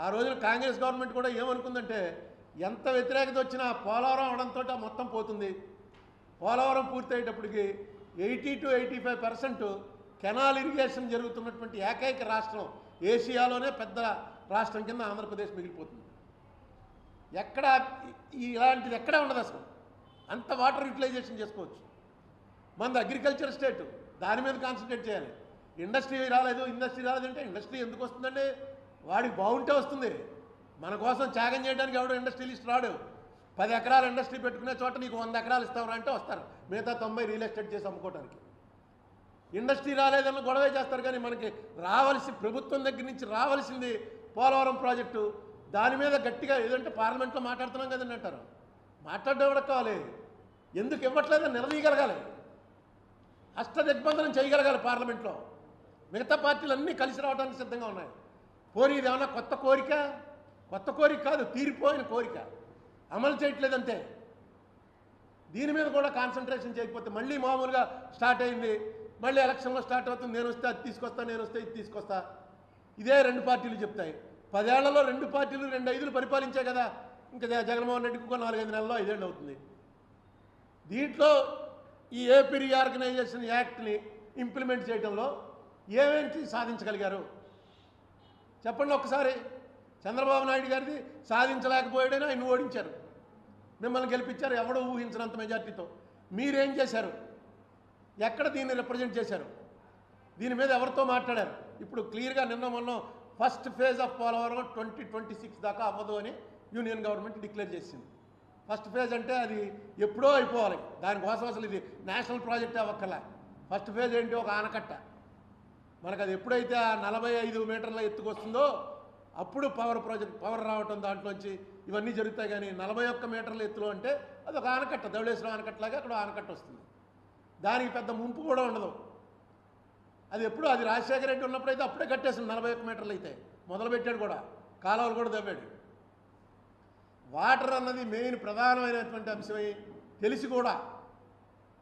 ఆ రోజున కాంగ్రెస్ గవర్నమెంట్ కూడా ఏమనుకుందంటే ఎంత వ్యతిరేకత వచ్చినా పోలవరం అవడంతో మొత్తం పోతుంది. పోలవరం పూర్తయ్యేటప్పటికి 80 to 85% కెనాల్ ఇరిగేషన్ జరుగుతున్నటువంటి ఏకైక రాష్ట్రం ఏషియాలోనే పెద్ద రాష్ట్రం కింద ఆంధ్రప్రదేశ్ మిగిలిపోతుంది. ఎక్కడ ఇలాంటిది ఎక్కడ ఉండదు అసలు. అంత వాటర్ యూటిలైజేషన్ చేసుకోవచ్చు. మనది అగ్రికల్చర్ స్టేట్, దాని మీద కాన్సన్ట్రేట్ చేయాలి. ఇండస్ట్రీ రాలేదంటే ఇండస్ట్రీ ఎందుకు వస్తుందండి? వాడికి బాగుంటే వస్తుంది. మన కోసం త్యాగం చేయడానికి ఎవడో ఇండస్ట్రియలిస్ట్ రాడు. 10 ఎకరాల ఇండస్ట్రీ పెట్టుకునే చోట నీకు 100 ఎకరాలు ఇస్తావరా అంటే వస్తారు. మిగతా 90 రియల్ ఎస్టేట్ చేసి అమ్ముకోవడానికి. ఇండస్ట్రీ రాలేదన్న గొడవే చేస్తారు. కానీ మనకి ప్రభుత్వం దగ్గర నుంచి రావాల్సింది పోలవరం ప్రాజెక్టు. దాని మీద గట్టిగా ఏదంటే పార్లమెంట్లో మాట్లాడుతున్నాం కదండి అంటారు. మాట్లాడడం కూడా కావాలి. ఎందుకు ఇవ్వట్లేదని నిలదీయగలగాలి. దిగ్బంధనం చేయగలగాలి పార్లమెంట్లో. మిగతా పార్టీలు అన్నీ కలిసి రావడానికి సిద్ధంగా ఉన్నాయి. పోనీ ఇది ఏమన్నా కొత్త కోరిక కాదు, తీరిపోయిన కోరిక. అమలు చేయట్లేదంతే. దీని మీద కూడా కాన్సన్ట్రేషన్ చేయకపోతే మళ్ళీ మామూలుగా స్టార్ట్ అయింది. మళ్ళీ ఎలక్షన్లో స్టార్ట్ అవుతుంది. నేను వస్తే అది తీసుకొస్తా, నేను వస్తే ఇది తీసుకొస్తా. ఇదే 2 పార్టీలు చెప్తాయి. 10 ఏళ్లలో 2 పార్టీలు 2 ఐదులు పరిపాలించే కదా. ఇంకా జగన్మోహన్ రెడ్డికి 4-5 నెలల్లో 5 ఏళ్ళు అవుతుంది. దీంట్లో ఈ ఏపీ రీఆర్గనైజేషన్ యాక్ట్ని ఇంప్లిమెంట్ చేయడంలో ఏమేంటి సాధించగలిగారు చెప్పండి ఒక్కసారి. చంద్రబాబు నాయుడు గారిది సాధించలేకపోయాడని ఆయన ఓడించారు, మిమ్మల్ని గెలిపించారు ఎవడో ఊహించినంత మెజార్టీతో. మీరేం చేశారు? ఎక్కడ దీన్ని రిప్రజెంట్ చేశారు? దీని మీద ఎవరితో మాట్లాడారు? ఇప్పుడు క్లియర్గా నిన్న మొన్న ఫస్ట్ ఫేజ్ ఆఫ్ పోలవరం 2026 దాకా అవ్వదు అని యూనియన్ గవర్నమెంట్ డిక్లేర్ చేసింది. ఫస్ట్ ఫేజ్ అంటే అది ఎప్పుడో అయిపోవాలి. దానికోసం అసలు ఇది నేషనల్ ప్రాజెక్టే అవ్వక్కర్లా. ఫస్ట్ ఫేజ్ ఏంటి? ఒక ఆనకట్ట. మనకు అది ఎప్పుడైతే 45 మీటర్ల ఎత్తుకొస్తుందో అప్పుడు పవర్ రావటం దాంట్లోంచి ఇవన్నీ జరుగుతాయి. కానీ 41 మీటర్ల ఎత్తులో అంటే అది ఒక ఆనకట్ట, ధవళేశ్వరం ఆనకట్టలాగా అక్కడ ఆనకట్ట వస్తుంది. దానికి పెద్ద ముంపు కూడా ఉండదు. అది రాజశేఖర రెడ్డి ఉన్నప్పుడైతే అప్పుడే కట్టేసింది. 41 మీటర్లు అయితే మొదలుపెట్టాడు కూడా, కాలువలు కూడా దవ్వాడు. వాటర్ అన్నది మెయిన్ ప్రధానమైనటువంటి అంశమై తెలిసి కూడా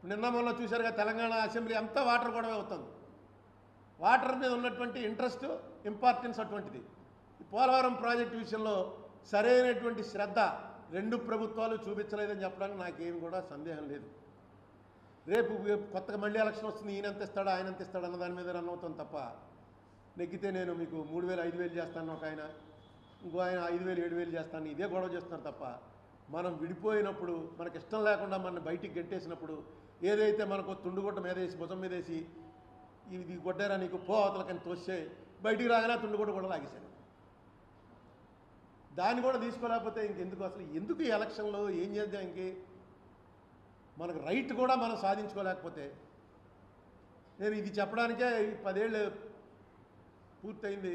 నిన్న మొన్న చూశారుగా తెలంగాణ అసెంబ్లీ అంతా వాటర్ గొడవ అవుతుంది. వాటర్ మీద ఉన్నటువంటి ఇంట్రెస్ట్, ఇంపార్టెన్స్ అటువంటిది. పోలవరం ప్రాజెక్టు విషయంలో సరైనటువంటి శ్రద్ధ 2 ప్రభుత్వాలు చూపించలేదని చెప్పడానికి నాకేం కూడా సందేహం లేదు. రేపు కొత్తగా మళ్ళీ ఎలక్షన్ వస్తుంది, ఈయన ఎంత ఇస్తాడు ఆయన ఎంత ఇస్తాడు అన్న దాని మీద రన్ అవుతాం తప్ప, నెగ్గితే నేను మీకు 3,000 5,000 చేస్తాను ఒక ఆయన, ఇంకో ఆయన 5,000 7,000 చేస్తాను, ఇదే గొడవ చేస్తున్నారు తప్ప మనం విడిపోయినప్పుడు మనకి ఇష్టం లేకుండా మన బయటికి గెంటేసినప్పుడు ఏదైతే మనకు తుండుగుట్ట మీద వేసి భుజం మీద వేసి ఇది కొట్టారా నీకు పో అవతలకని తోస్తే బయటికి రాగానే తుండుగుట్ట కూడా లాగేశాను. దాన్ని కూడా తీసుకోలేకపోతే ఇంకెందుకు అసలు ఎందుకు ఈ ఎలక్షన్లో ఏం చేద్దాం? ఇంకే మనకు రైట్ కూడా మనం సాధించుకోలేకపోతే నేను ఇది చెప్పడానికే 10 ఏళ్ళు పూర్తయింది.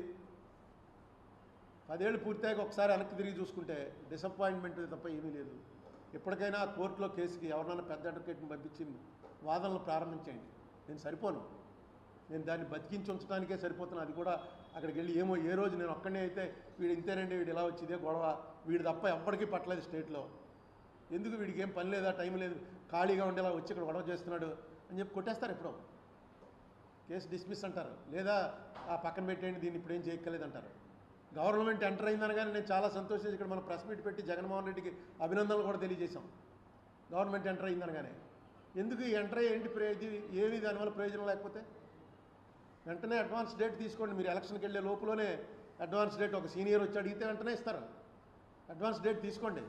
10 ఏళ్ళు పూర్తయ్యాక ఒకసారి వెనక్కి తిరిగి చూసుకుంటే డిసప్పాయింట్మెంట్ తప్ప ఏమీ లేదు. ఎప్పటికైనా కోర్టులో కేసుకి ఎవరినైనా పెద్ద అడ్వకేట్ని పంపించి వాదనలు ప్రారంభించండి. నేను సరిపోను, నేను దాన్ని బతికించి ఉంచడానికే సరిపోతున్నాను. అది కూడా అక్కడికి వెళ్ళి ఏమో ఏ రోజు నేను ఒక్కడే అయితే వీడు ఇంతేనండి, వీడు ఇలా వచ్చి ఇదే గొడవ, వీడు తప్ప ఎప్పటికీ పట్టలేదు స్టేట్లో, ఎందుకు వీడికి ఏం పని లేదా టైం లేదు ఖాళీగా ఉండేలా వచ్చి ఇక్కడ గొడవ చేస్తున్నాడు అని చెప్పి కొట్టేస్తారు. ఎప్పుడో కేసు డిస్మిస్ అంటారు, లేదా ఆ పక్కన పెట్టేయండి దీన్ని ఇప్పుడు ఏం చేయక్కర్లేదు అంటారు. గవర్నమెంట్ ఎంటర్ అయిందనగానే నేను చాలా సంతోషించి ఇక్కడ మనం ప్రెస్ మీట్ పెట్టి జగన్మోహన్ రెడ్డికి అభినందనలు కూడా తెలియజేశాం. గవర్నమెంట్ ఎంటర్ అయిందనగానే ఎందుకు ఈ ఎంటర్ ఏంటి ఏమి దానివల్ల ప్రయోజనం లేకపోతే వెంటనే అడ్వాన్స్ డేట్ తీసుకోండి. మీరు ఎలక్షన్కి వెళ్ళే లోపలనే అడ్వాన్స్ డేట్ ఒక సీనియర్ వచ్చి అడిగితే వెంటనే ఇస్తారు. అడ్వాన్స్ డేట్ తీసుకోండి.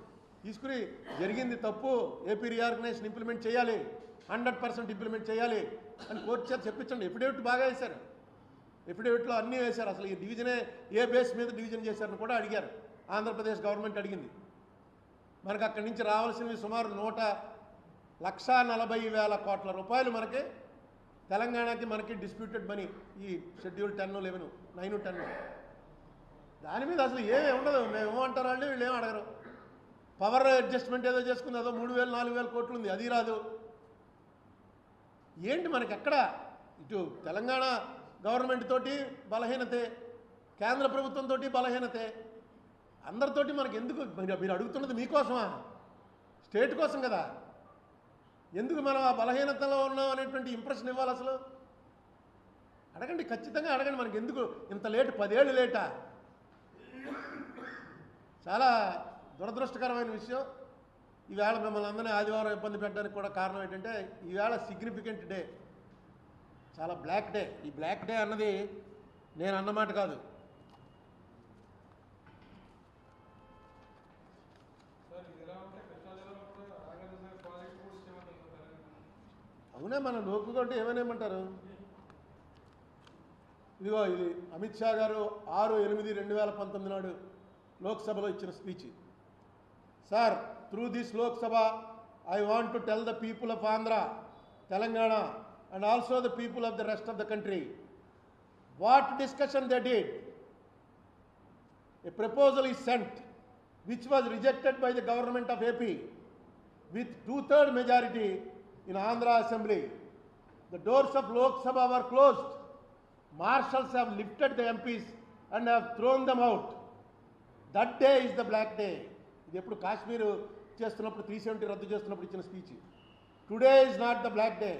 తీసుకుని జరిగింది తప్పు, ఏపీ రీఆర్గనైజేషన్ ఇంప్లిమెంట్ చేయాలి, 100% ఇంప్లిమెంట్ చేయాలి అని కోర్టు చేత చెప్పించండి. ఎఫిడేవిట్ బాగా వేశారు, ఎఫిడేవిట్లో అన్నీ వేశారు. అసలు ఈ డివిజనే ఏ బేస్ మీద డివిజన్ చేశారని కూడా అడిగారు. ఆంధ్రప్రదేశ్ గవర్నమెంట్ అడిగింది. మనకు అక్కడి నుంచి రావాల్సినవి సుమారు 1,40,000 కోట్ల రూపాయలు మనకి తెలంగాణకి మనకి డిస్ప్యూటెడ్ మనీ ఈ షెడ్యూల్ 10, 11, 9, 10 దాని మీద అసలు ఏమీ ఉండదు. మేము ఏమంటారు అంటే వీళ్ళు ఏం అడగరు. పవర్ అడ్జస్ట్మెంట్ ఏదో చేసుకుంది, అదో 3,000 4,000 కోట్లు ఉంది, అది రాదు. ఏంటి మనకి ఎక్కడ ఇటు తెలంగాణ గవర్నమెంట్ తోటి బలహీనతే, కేంద్ర ప్రభుత్వంతో బలహీనతే, అందరితోటి మనకి ఎందుకు? మీరు అడుగుతున్నది మీకోసమా? స్టేట్ కోసం కదా. ఎందుకు మనం ఆ బలహీనతలో ఉన్నాం అనేటువంటి ఇంప్రెషన్ ఇవ్వాలి? అసలు అడగండి, ఖచ్చితంగా అడగండి. మనకి ఎందుకు ఇంత లేటు? 10 ఏళ్ళు లేటా? చాలా దురదృష్టకరమైన విషయం. ఈవేళ మిమ్మల్ని అందరినీ ఆదివారం ఇబ్బంది పెట్టడానికి కూడా కారణం ఏంటంటే ఈవేళ సిగ్నిఫికెంట్ డే, చాలా బ్లాక్ డే. ఈ బ్లాక్ డే అన్నది నేను అన్నమాట కాదు. అవునే, మన లోకుకుంటే ఏమనేమంటారు? ఇదిగో ఇది అమిత్ షా గారు 6/8/2019 నాడు లోక్సభలో ఇచ్చిన speech. Sir, through this Lok Sabha I want to tell the people of Andhra, Telangana and also the people of the rest of the country what discussion they did. A proposal is sent which was rejected by the government of AP with 2/3 majority in Andhra Assembly. The doors of Lok Sabha were closed. Marshals have lifted the MPs and have thrown them out. That day is the black day. ఇది ఎప్పుడు కాశ్మీర్ చేస్తున్నప్పుడు 370 రద్దు చేస్తున్నప్పుడు ఇచ్చిన speech. Today is not the black day.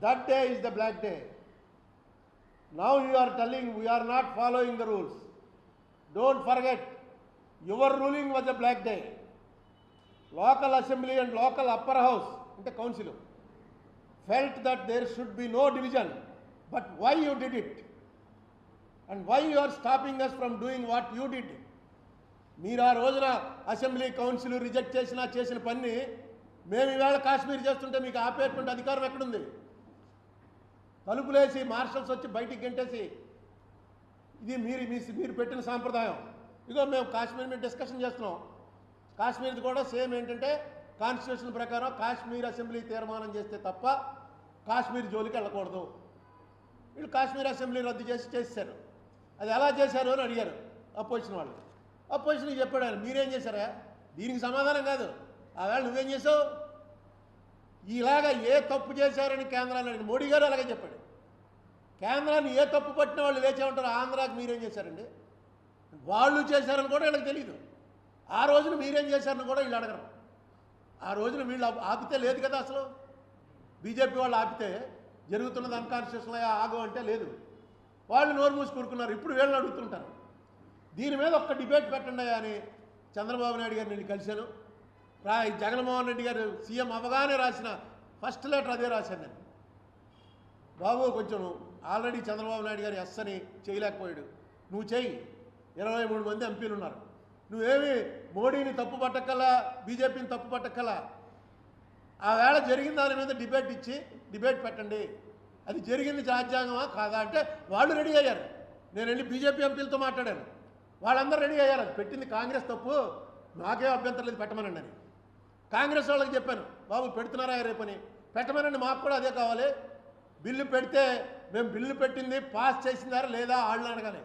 That day is the black day. Now you are telling we are not following the rules. Don't forget, your ruling was a black day. Local assembly and local upper house, the council, felt that there should be no division. But why you did it? And why you are stopping us from doing what you did? మీరు ఆ రోజున assembly council reject చేసిన పని మేము ఈవేళ కాశ్మీర్ చేస్తుంటే మీకు ఆపేటువంటి అధికారం ఎక్కడుంది? తలుపులేసి మార్షల్స్ వచ్చి బయటికి గెంటేసి ఇది మీరు పెట్టిన సాంప్రదాయం. ఇదిగో మేము కాశ్మీర్ మీద డిస్కషన్ చేస్తున్నాం. కాశ్మీర్ది కూడా సేమ్ ఏంటంటే కాన్స్టిట్యూషన్ ప్రకారం కాశ్మీర్ అసెంబ్లీ తీర్మానం చేస్తే తప్ప కాశ్మీర్ జోలికి వెళ్ళకూడదు. వీళ్ళు కాశ్మీర్ అసెంబ్లీ రద్దు చేశారు. అది ఎలా చేశారు అని అడిగారు అపోజిషన్ వాళ్ళు. అపోజిషన్కి చెప్పాడు ఆయన, మీరేం చేశారా? దీనికి సమాధానం కాదు. ఆవేళ నువ్వేం చేసావు? ఇలాగా ఏ తప్పు చేశారని కేంద్రాన్ని అడిగిన మోడీ గారు అలాగే చెప్పాడు. కేంద్రాన్ని ఏ తప్పు పట్టిన వాళ్ళు లేచే ఉంటారు, ఆంధ్రాకి మీరేం చేశారండి? వాళ్ళు చేశారని కూడా వీళ్ళకి తెలియదు. ఆ రోజున మీరేం చేశారని కూడా వీళ్ళు అడగరు. ఆ రోజున వీళ్ళు ఆపితే లేదు కదా, అసలు బీజేపీ వాళ్ళు ఆపితే జరుగుతున్నది అన్కాన్స్టిట్యూషనల్ ఆగం అంటే లేదు. వాళ్ళు నోరు మూసి కూరుకున్నారు. ఇప్పుడు వీళ్ళని అడుగుతుంటారు. దీని మీద ఒక్క డిబేట్ పెట్టండి అని చంద్రబాబు నాయుడు గారిని నేను కలిశాను. జగన్మోహన్ రెడ్డి గారు సీఎం అవగానే రాసిన ఫస్ట్ లెటర్ అదే రాశాను నేను. బాబు, కొంచెం ఆల్రెడీ చంద్రబాబు నాయుడు గారు ఎస్ అని చేయలేకపోయాడు, నువ్వు చెయ్యి. 23 మంది ఎంపీలు ఉన్నారు. నువ్వేమి మోడీని తప్పు పట్టక్కలా, బీజేపీని తప్పు పట్టక్కలా. ఆ వేళ జరిగిన దాని మీద డిబేట్ పెట్టండి. అది జరిగింది రాజ్యాంగమా కాదా అంటే వాళ్ళు రెడీ అయ్యారు. నేను వెళ్ళి బీజేపీ ఎంపీలతో మాట్లాడాను, వాళ్ళందరూ రెడీ అయ్యారు. అది పెట్టింది కాంగ్రెస్ తప్పు, నాకే అభ్యంతరం లేదు, పెట్టమనండి అని. కాంగ్రెస్ వాళ్ళకి చెప్పాను, బాబు పెడుతున్నారా రేపని, పెట్టమనండి, మాకు కూడా అదే కావాలి. బిల్లు పెడితే మేము బిల్లు పెట్టింది పాస్ చేసిందారా లేదా వాళ్ళని అడగాలి.